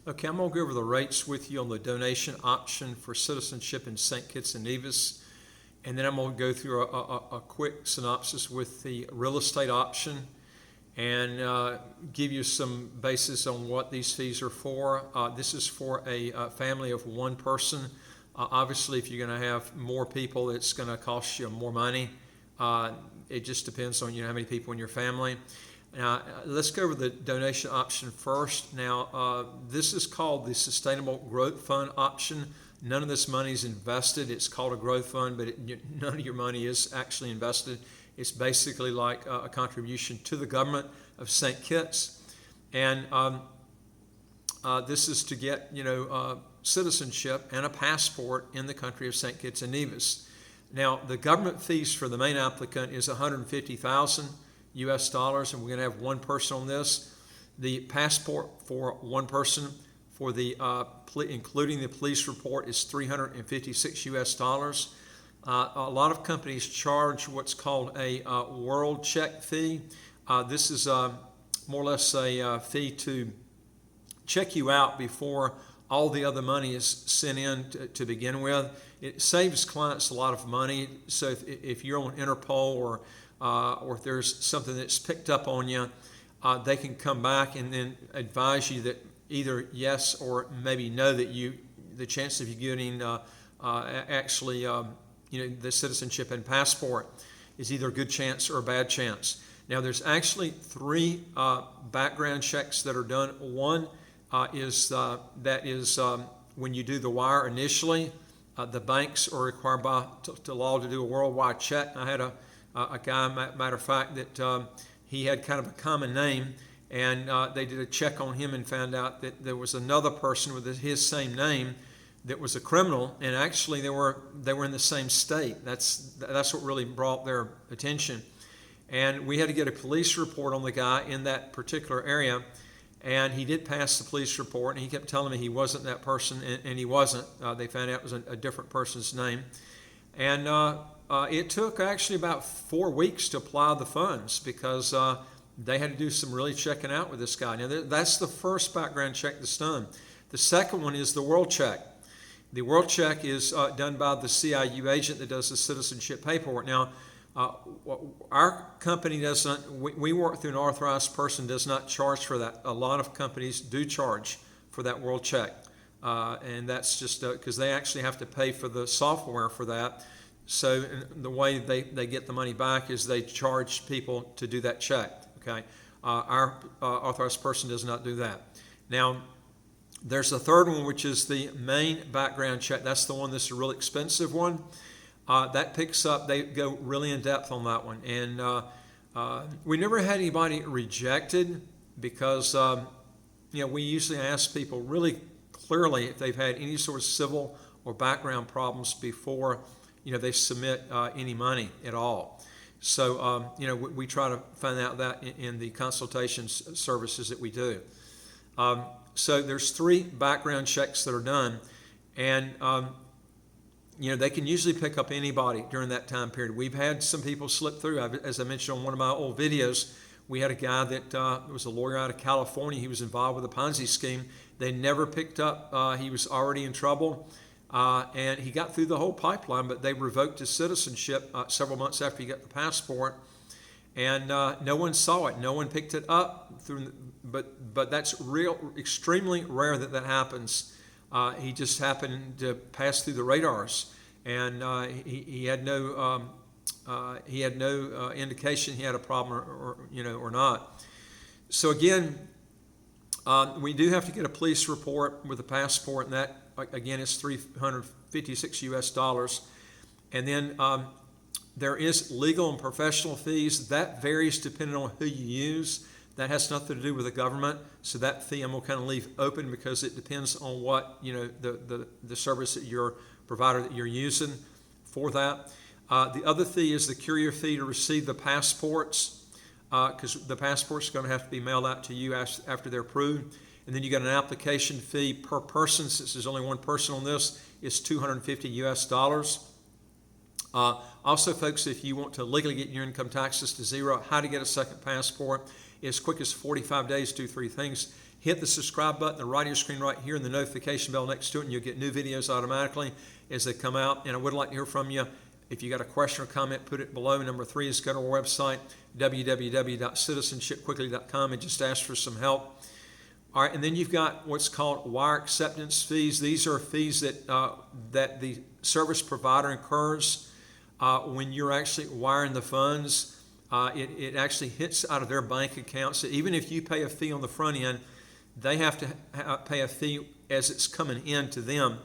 Okay, I'm going to go over the rates with you on the donation option for citizenship in St. Kitts and Nevis. And then I'm going to go through a quick synopsis with the real estate option and give you some basis on what these fees are for. This is for a family of one person. Obviously, if you're going to have more people, it's going to cost you more money. It just depends on how many people in your family. Now, let's go over the donation option first. Now, this is called the Sustainable Growth Fund option. None of this money is invested. It's called a growth fund, but none of your money is actually invested. It's basically like a contribution to the government of St. Kitts. And this is to get, citizenship and a passport in the country of St. Kitts and Nevis. Now, the government fees for the main applicant is $150,000 US dollars, and we're going to have one person on this. The passport for one person for the including the police report is $356 US dollars. A lot of companies charge what's called a world check fee. This is more or less a fee to check you out before all the other money is sent in to begin with. It saves clients a lot of money. So if you're on Interpol or if there's something that's picked up on you, they can come back and then advise you that either yes or maybe no, that the chance of you getting the citizenship and passport is either a good chance or a bad chance. Now, there's actually three background checks that are done. One is when you do the wire initially, the banks are required by law to do a worldwide check. I had a guy, matter of fact, that he had kind of a common name, and they did a check on him and found out that there was another person with his same name that was a criminal, and actually they were in the same state. That's what really brought their attention. And we had to get a police report on the guy in that particular area, and he did pass the police report, and he kept telling me he wasn't that person, and he wasn't. They found out it was a different person's name. And it took actually about 4 weeks to apply the funds because they had to do some really checking out with this guy. Now, that's the first background check that's done. The second one is the world check. The world check is done by the CIU agent that does the citizenship paperwork. Now, our company doesn't, we work through an authorized person, does not charge for that. A lot of companies do charge for that world check. And that's just because they actually have to pay for the software for that. So the way they get the money back is they charge people to do that check. Okay, our authorized person does not do that. Now, there's a third one, which is the main background check. That's the one that's a really expensive one. That picks up, they go really in depth on that one. And we never had anybody rejected because, we usually ask people really clearly if they've had any sort of civil or background problems before, they submit any money at all. So, we try to find out that in the consultation services that we do. So there's 3 background checks that are done, and they can usually pick up anybody during that time period. We've had some people slip through. As I mentioned on one of my old videos, we had a guy that was a lawyer out of California. He was involved with a Ponzi scheme. They never picked up. He was already in trouble, and he got through the whole pipeline, but they revoked his citizenship several months after he got the passport, and no one saw it. No one picked it up. But that's extremely rare that happens. He just happened to pass through the radars, and he had no indication he had a problem or not. So again, we do have to get a police report with a passport, and that again is $356 US dollars. And then there is legal and professional fees. That varies depending on who you use. That has nothing to do with the government, so that fee I'm going to kind of leave open because it depends on what the service that your provider that you're using for that. The other fee is the courier fee to receive the passports, because the passports are going to have to be mailed out to you after they're approved. And then you got an application fee per person. Since there's only one person on this, it's $250 US dollars. Also, folks, if you want to legally get your income taxes to zero, how to get a second passport. As quick as 45 days, do 3 things. Hit the subscribe button, the right of your screen right here, and the notification bell next to it, and you'll get new videos automatically as they come out. And I would like to hear from you. If you got a question or comment, put it below. Number 3 is go to our website, www.citizenshipquickly.com, and just ask for some help. All right, and then you've got what's called wire acceptance fees. These are fees that the service provider incurs when you're actually wiring the funds. It actually hits out of their bank account. So even if you pay a fee on the front end, they have to pay a fee as it's coming in to them.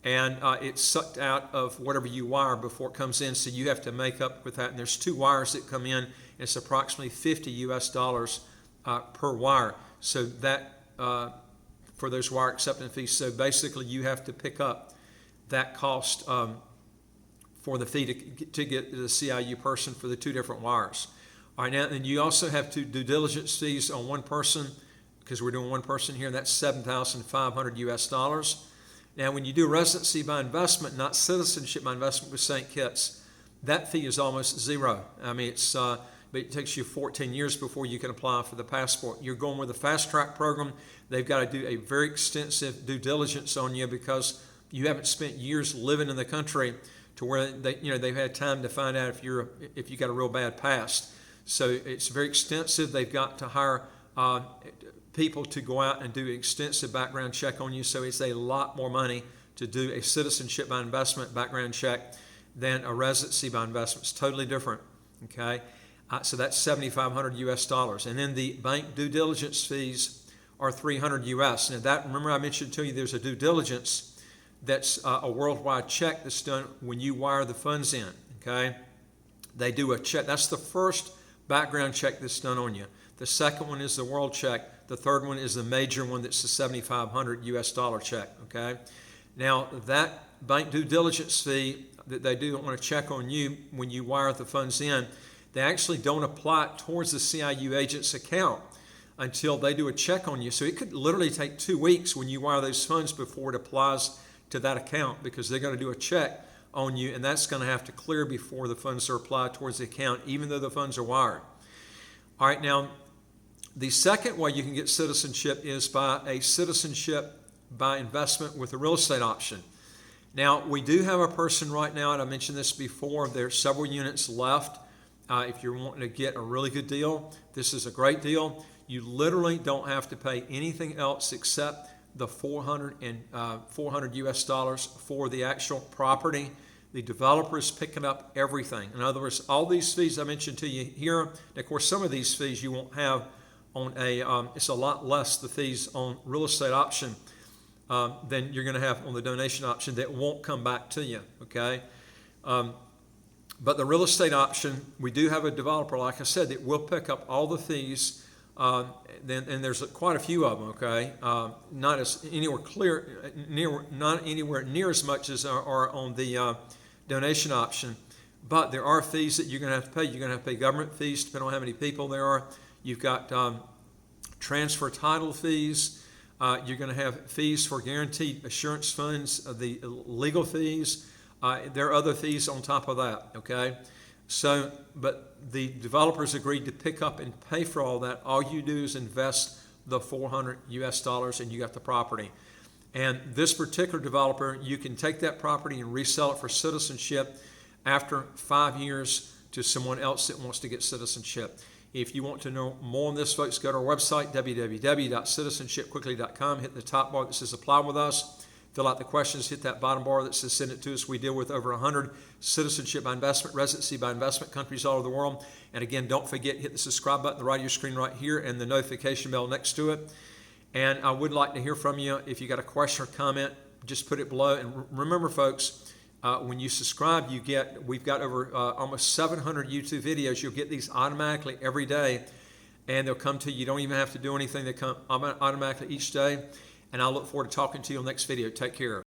And it's sucked out of whatever you wire before it comes in, so you have to make up with that. And there's 2 wires that come in. It's approximately $50 US per wire. So that for those wire acceptance fees. So basically, you have to pick up that cost for the fee to get the CIU person for the 2 different wires. All right, now, and you also have 2 due diligence fees on one person, because we're doing one person here, and that's $7,500 US. Now, when you do residency by investment, not citizenship by investment with St. Kitts, that fee is almost zero. I mean, but it takes you 14 years before you can apply for the passport. You're going with a fast track program. They've got to do a very extensive due diligence on you because you haven't spent years living in the country to where they've had time to find out if you got a real bad past. So it's very extensive. They've got to hire people to go out and do an extensive background check on you. So it's a lot more money to do a citizenship by investment background check than a residency by investment. It's totally different. Okay, so that's $7,500 US, and then the bank due diligence fees are $300 US. Now that, remember I mentioned to you, there's a due diligence that's a worldwide check that's done when you wire the funds in. Okay, they do a check. That's the first background check that's done on you. The second one is the world check. The third one is the major one, that's the $7,500 US check. Okay, now that bank due diligence fee that they do want to check on you when you wire the funds in, they actually don't apply it towards the CIU agent's account until they do a check on you. So it could literally take 2 weeks when you wire those funds before it applies to that account, because they're going to do a check on you, and that's going to have to clear before the funds are applied towards the account, even though the funds are wired. All right, now the second way you can get citizenship is by a citizenship by investment with a real estate option. Now, we do have a person right now, and I mentioned this before, there's several units left. If you're wanting to get a really good deal, this is a great deal. You literally don't have to pay anything else except the $400 US for the actual property. The developer is picking up everything. In other words, all these fees I mentioned to you here, and of course, some of these fees you won't have on it's a lot less, the fees on real estate option than you're going to have on the donation option that won't come back to you, okay? But the real estate option, we do have a developer, like I said, that will pick up all the fees, and there's quite a few of them, okay? Not anywhere near as much as are on the donation option, but there are fees that you're going to have to pay. You're going to have to pay government fees depending on how many people there are. You've got transfer title fees. You're going to have fees for guaranteed assurance funds, the legal fees. There are other fees on top of that, okay? So, but the developers agreed to pick up and pay for all that. All you do is invest the $400 US and you got the property. And this particular developer, you can take that property and resell it for citizenship after 5 years to someone else that wants to get citizenship. If you want to know more on this, folks, go to our website, www.citizenshipquickly.com. Hit the top bar that says Apply with Us. Fill out the questions. Hit that bottom bar that says Send it to us. We deal with over 100 citizenship by investment, residency by investment countries all over the world. And again, don't forget, hit the subscribe button, the right of your screen right here, and the notification bell next to it. And I would like to hear from you. If you got a question or comment, just put it below. And remember, folks, when you subscribe, we've got over almost 700 YouTube videos. You'll get these automatically every day, and they'll come to you. You don't even have to do anything. They come automatically each day. And I look forward to talking to you on the next video. Take care.